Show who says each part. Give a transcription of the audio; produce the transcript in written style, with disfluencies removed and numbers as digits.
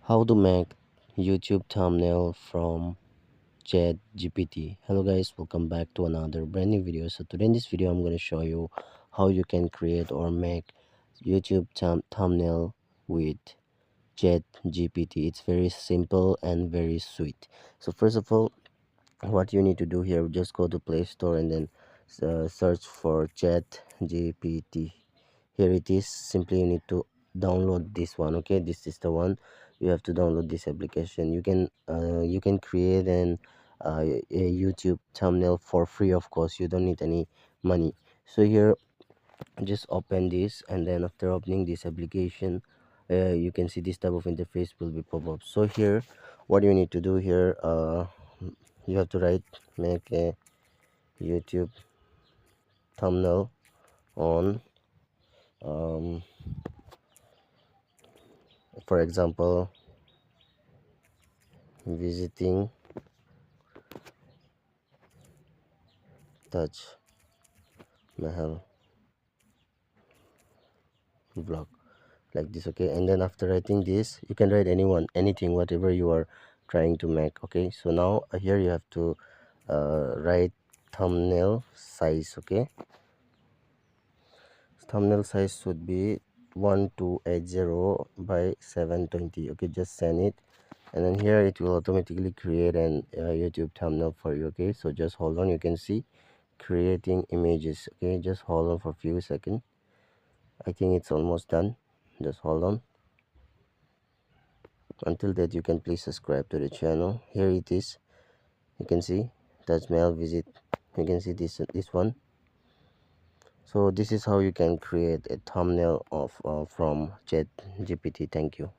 Speaker 1: How to make YouTube thumbnail from ChatGPT. Hello guys, welcome back to another brand new video. So today in this video I'm going to show you how you can create or make YouTube thumbnail with ChatGPT. It's very simple and very sweet. So first of all, what you need to do here, just go to Play Store and then search for ChatGPT. Here it is. Simply you need to download this one. Okay, this is the one. You have to download this application. You can create a YouTube thumbnail for free. Of course, you don't need any money. So here, just open this, and then after opening this application, you can see this type of interface will be pop up. So here, what you need to do here, you have to make a YouTube thumbnail on for example, visiting Taj Mahal vlog, like this. Okay, and then after writing this, you can write anything, whatever you are trying to make. Okay, so now here you have to write thumbnail size. Okay, thumbnail size should be 1280 by 720. Okay, just send it, and then here it will automatically create an YouTube thumbnail for you. Okay, so just hold on. You can see creating images. Okay, just hold on for a few seconds. I think it's almost done. Just hold on. Until that, you can please subscribe to the channel. Here it is. You can see Taj Mahal visit. You can see this one. So this is how you can create a thumbnail of from ChatGPT. Thank you.